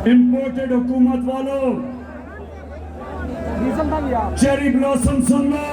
Imported हुकूमत वालों, cherry blossom सुन लो।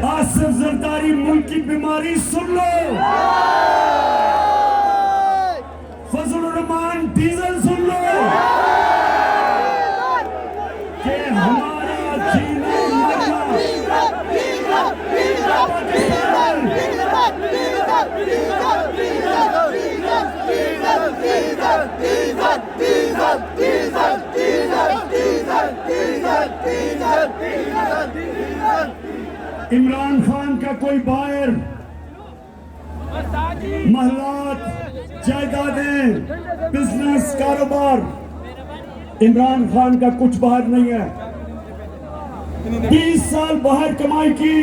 आसिफ जरदारी मुल्क की बीमारी सुन लो। फजलुर रहमान डीजल सुन लो कि हमारा जीना इमरान खान का कोई बाहर महलात, जायदादें, बिजनेस, कारोबार, इमरान खान का कुछ बाहर नहीं है। 20 साल बाहर कमाई की,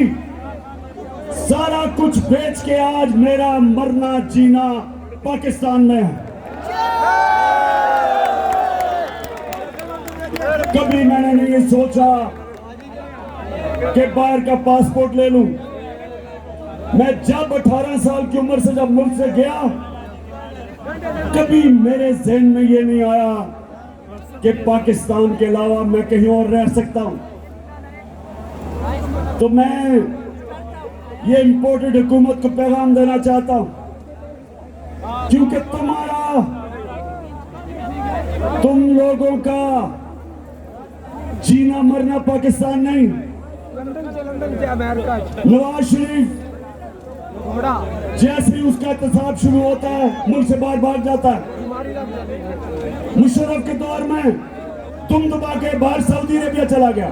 सारा कुछ बेच के आज मेरा मरना जीना पाकिस्तान में है। कभी मैंने नहीं सोचा कि बाहर का पासपोर्ट ले लूं। मैं जब 18 साल की उम्र से जब मुल्क से गया, कभी मेरे ज़हन में ये नहीं आया कि पाकिस्तान के अलावा मैं कहीं और रह सकता हूं। तो मैं ये इंपोर्टेड हुकूमत को पैगाम देना चाहता हूं, क्योंकि तुम लोगों का जीना मरना पाकिस्तान नहीं। नवाज शरीफ जैसे ही उसका एहतसाब शुरू होता है, मुल्क से बाहर भाग जाता है। मुशर्रफ के दौर में तुम दबा के बाहर सऊदी अरेबिया चला गया,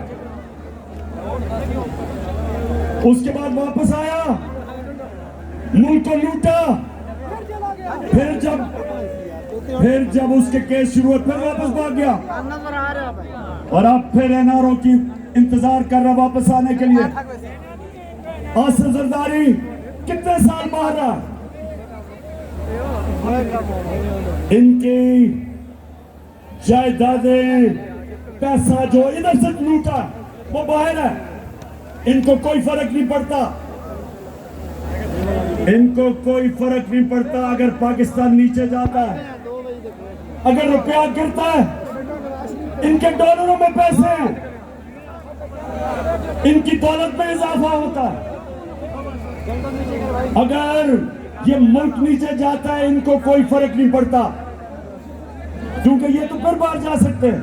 उसके बाद वापस आया, मुल्क को लूटा, फिर जब उसके केस शुरू हुए फिर वापस भाग गया, और अब फिर एनआरओ की इंतजार कर रहा वापस आने के लिए। आसिफ जरदारी कितने साल बाहर रहा, इनकी जायदादें, पैसा जो इधर से लूटा वो बाहर है, इनको कोई फर्क नहीं पड़ता। इनको कोई फर्क नहीं पड़ता अगर पाकिस्तान नीचे जाता है, अगर रुपया गिरता है, इनके डॉलरों में पैसे हैं, इनकी दौलत में इजाफा होता है। अगर ये मुल्क नीचे जाता है, इनको कोई फर्क नहीं पड़ता, क्योंकि ये तो फिर बाहर जा सकते हैं।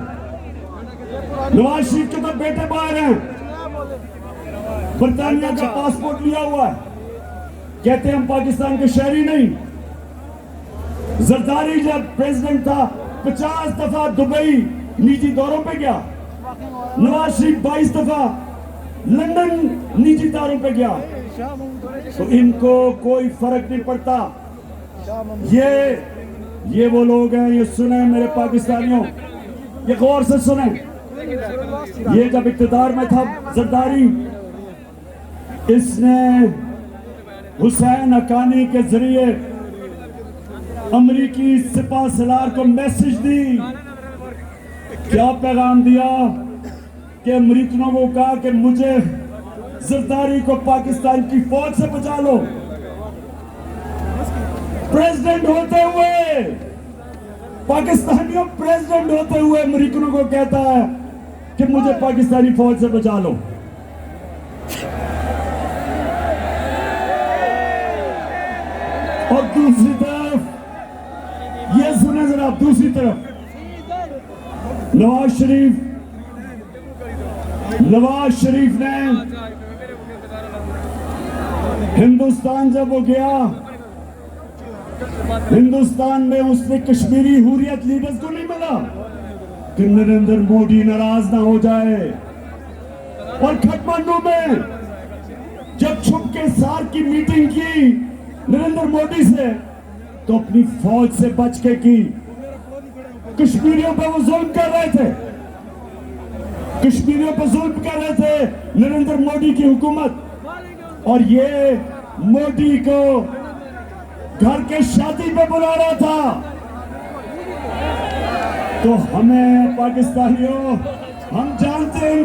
नवाज शरीफ के तो बेटे बाहर हैं, बरतानिया का पासपोर्ट लिया हुआ है, कहते हैं हम पाकिस्तान के शहरी नहीं। जरदारी जब प्रेसिडेंट था 50 दफा दुबई निजी दौरों पे गया, नवाज शरीफ 22 दफा लंदन निजी दौरों पे गया, तो इनको कोई फर्क नहीं पड़ता। ये वो लोग हैं, ये सुने मेरे पाकिस्तानियों, ये गौर से सुने। ये जब इक़्तिदार में था जरदारी, इसने हुसैन हक्कानी के जरिए अमरीकी सिपा सलार को मैसेज दी, क्या पैगाम दिया कि अमरीकियों को कहा कि मुझे जरदारी को पाकिस्तान की फौज से बचा लो। प्रेसिडेंट होते हुए, पाकिस्तानियों प्रेसिडेंट होते हुए अमरीकियों को कहता है कि मुझे पाकिस्तानी फौज से बचा लो। और दूसरी तरफ ये सुने जरा, दूसरी तरफ नवाज शरीफ ने हिंदुस्तान जब वो गया, हिंदुस्तान में उसने कश्मीरी हुर्रियत लीडर्स को नहीं मिला कि नरेंद्र मोदी नाराज ना हो जाए। और काठमांडू में जब छुप के सार की मीटिंग की नरेंद्र मोदी से, तो अपनी फौज से बच के की। कश्मीरियों पर वो जुल्म कर रहे थे, कश्मीरियों पर जुल्म कर रहे थे नरेंद्र मोदी की हुकूमत, और ये मोदी को घर के शादी पे बुला रहा था। तो हमें पाकिस्तानियों, हम जानते हैं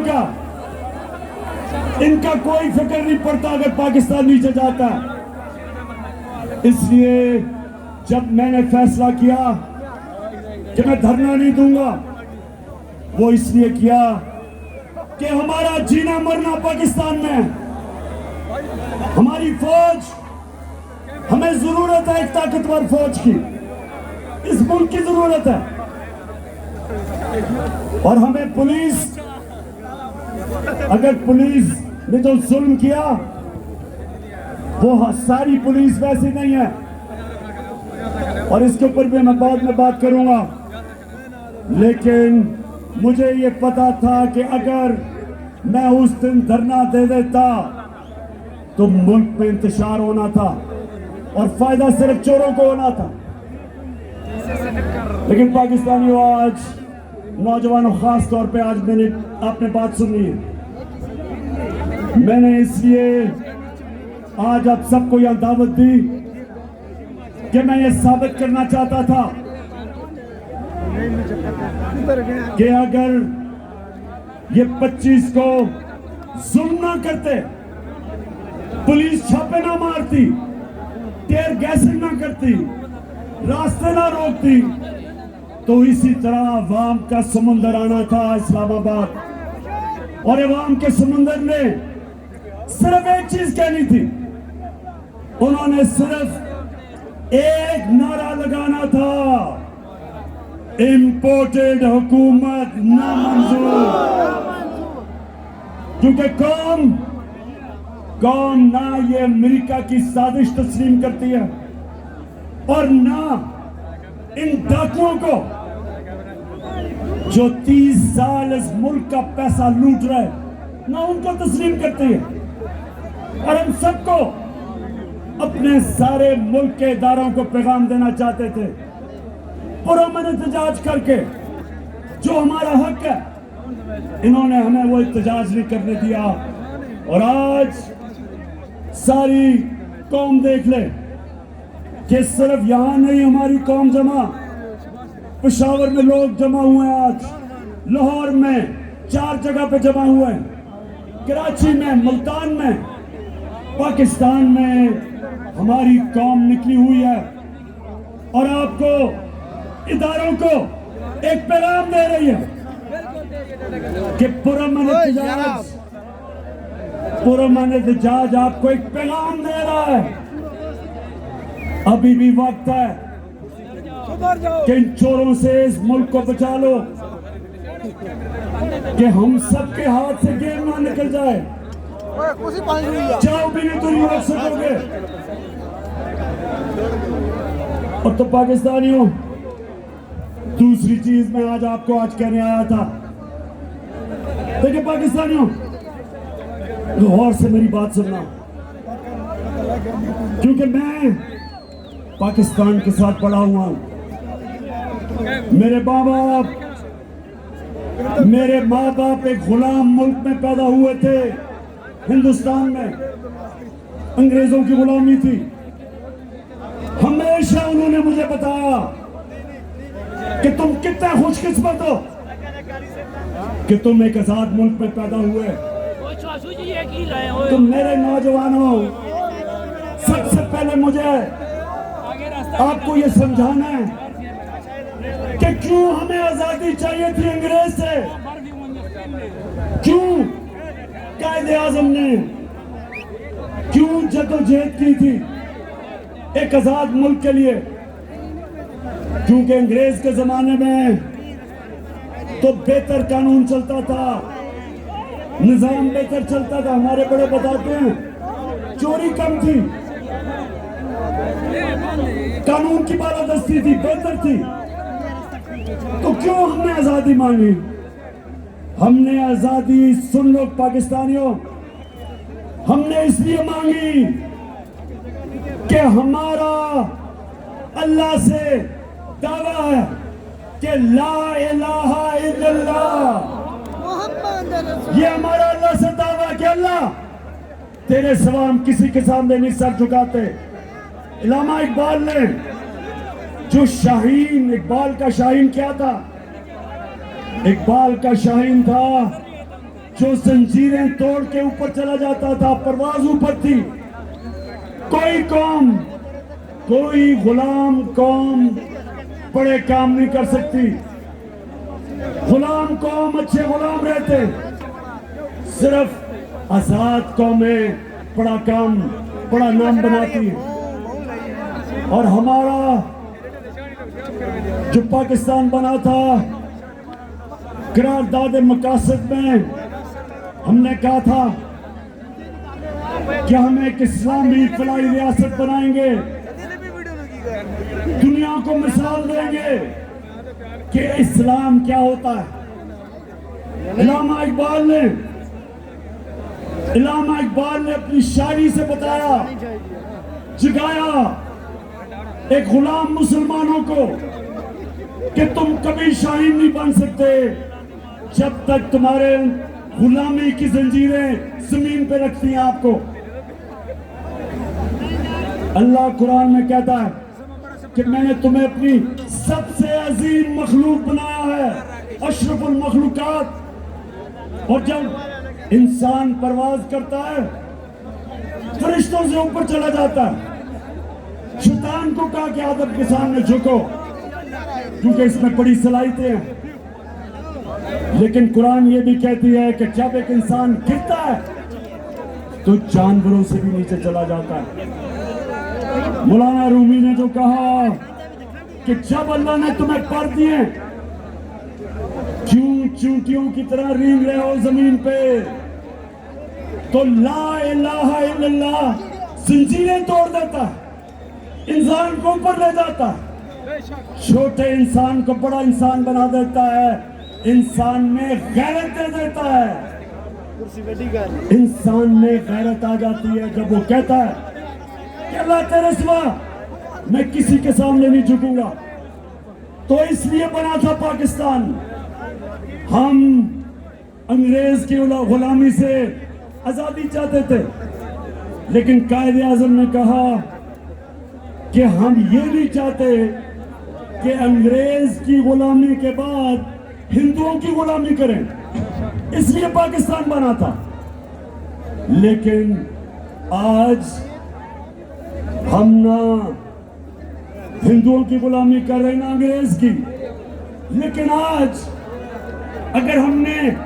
इनका कोई फिक्र नहीं पड़ता अगर पाकिस्तान नीचे जाता है। इसलिए जब मैंने फैसला किया कि मैं धरना नहीं दूंगा, वो इसलिए किया कि हमारा जीना मरना पाकिस्तान में है। हमारी फौज, हमें जरूरत है एक ताकतवर फौज की, इस मुल्क की जरूरत है। और हमें पुलिस, अगर पुलिस ने जो जुल्म किया, वो सारी पुलिस वैसी नहीं है, और इसके ऊपर भी मैं बाद में बात करूंगा। लेकिन मुझे ये पता था कि अगर मैं उस दिन धरना दे देता तो मुल्क में इंतशार होना था और फायदा सिर्फ चोरों को होना था। लेकिन पाकिस्तानियों, आज नौजवानों, खास तौर पे आज आपने बात सुनी है, मैंने इसलिए आज आप सबको यह दावत दी कि मैं ये साबित करना चाहता था कि अगर ये 25 को जुल्म ना करते, पुलिस छापे ना मारती, टेयर गैसिंग ना करती, रास्ते ना रोकती, तो इसी तरह अवाम का समुंदर आना था इस्लामाबाद। और अवाम के समुंदर ने सिर्फ एक चीज कहनी थी, उन्होंने सिर्फ एक नारा लगाना था, इंपोर्टेड हुकूमत नामंजूर। क्योंकि कौम ना ये अमेरिका की साजिश तस्लीम करती है और ना इन डाकुओं को जो 30 साल इस मुल्क का पैसा लूट रहे, ना उनको तस्लीम करती है। और हम सबको अपने सारे मुल्क के इदारों को पैगाम देना चाहते थे, पुरअमन एहतजाज करके, जो हमारा हक है। इन्होंने हमें वो एहतजाज नहीं करने दिया। और आज सारी कौम देख ले कि सिर्फ यहां नहीं, हमारी कौम जमा, पेशावर में लोग जमा हुए हैं, आज लाहौर में 4 जगह पे जमा हुए हैं, कराची में, मुल्तान में, पाकिस्तान में हमारी कौम निकली हुई है। और आपको, इदारों को एक पैगाम दे रही है कि पुरअमन एहतजाज आपको एक पैगाम दे रहा है। अभी भी वक्त है कि इन चोरों से इस मुल्क को बचा लो, कि हम सबके हाथ से गेम ना निकल जाए। चाहो भी नहीं तो नहीं रोक सकोगे। और तो पाकिस्तानियों, दूसरी चीज मैं आज आपको कहने आया था। देखिए पाकिस्तानियों, गौर से मेरी बात सुनना, क्योंकि मैं पाकिस्तान के साथ पढ़ा हुआ हूं। मेरे माँ बाप एक गुलाम मुल्क में पैदा हुए थे, हिंदुस्तान में अंग्रेजों की गुलामी थी। हमेशा उन्होंने मुझे बताया कि तुम कितने खुशकिस्मत हो कि तुम एक आजाद मुल्क में पैदा हुए। तुम मेरे नौजवानों, सबसे पहले मुझे आपको ये समझाना है कि क्यों हमें आजादी चाहिए थी अंग्रेज से, क्यों कायदे आजम ने क्यों जद्दोजहद की थी एक आजाद मुल्क के लिए। क्योंकि अंग्रेज के जमाने में तो बेहतर कानून चलता था, निजाम बेहतर चलता था। हमारे बड़े बताते हैं चोरी कम थी, कानून की बालादस्ती थी, बेहतर थी। तो क्यों हमने आजादी मांगी? हमने आजादी, सुन लो पाकिस्तानियों, हमने इसलिए मांगी कि हमारा अल्लाह से दावा है कि ला इलाहा इल्लल्लाह, ये हमारा अल्लाह से दावा है कि अल्लाह तेरे सिवा हम किसी के सामने नहीं सर झुकाते। इलामा इकबाल ने, जो शाहीन, इकबाल का शाहीन क्या था? इकबाल का शाहीन था जो जंजीरें तोड़ के ऊपर चला जाता था, परवाज ऊपर थी। कोई कौम कोई गुलाम कौम बड़े काम नहीं कर सकती। गुलाम कौम अच्छे गुलाम रहते, सिर्फ आजाद कौमें बड़ा काम, बड़ा नाम बनाती है। और हमारा जो पाकिस्तान बना था, करारदाद मकासद में हमने कहा था कि हम एक इस्लामी फलाई रियासत बनाएंगे, दुनिया को मिसाल देंगे कि इस्लाम क्या होता है। इलामा इकबाल ने अपनी शायरी से बताया, जगाया एक गुलाम मुसलमानों को कि तुम कभी शाहीन नहीं बन सकते जब तक तुम्हारे गुलामी की जंजीरें जमीन पे रखती हैं आपको। अल्लाह कुरान में कहता है कि मैंने तुम्हें अपनी सबसे अजीम मखलूक बनाया है, अशरफुल मखलूकात। और जब इंसान परवाज करता है, फरिश्तों से ऊपर चला जाता है। शैतान को कहा कि आदम के सामने झुको, क्योंकि इसमें बड़ी सलाहियतें हैं। लेकिन कुरान ये भी कहती है कि जब एक इंसान गिरता है तो जानवरों से भी नीचे चला जाता है। मौलाना रूमी ने जो कहा कि जब अल्लाह ने तुम्हें पर दिए, क्यों चूंटियों की तरह रेंग रहे हो जमीन पे, तो ला इलाहा इल्लल्लाह जंजीरें तोड़ देता है, इंसान को ऊपर ले जाता है, छोटे इंसान को बड़ा इंसान बना देता है, इंसान में गैरत दे देता है। इंसान में गैरत आ जाती है जब वो कहता है कि अल्लाह तेरे सिवा मैं किसी के सामने नहीं झुकूंगा। तो इसलिए बना था पाकिस्तान। हम अंग्रेज की गुलामी से आजादी चाहते थे, लेकिन कायदे आजम ने कहा कि हम ये नहीं चाहते कि अंग्रेज की गुलामी के बाद हिंदुओं की गुलामी करें, इसलिए पाकिस्तान बना था। लेकिन आज हम ना हिंदुओं की गुलामी कर रहे ना अंग्रेज की। लेकिन आज अगर हमने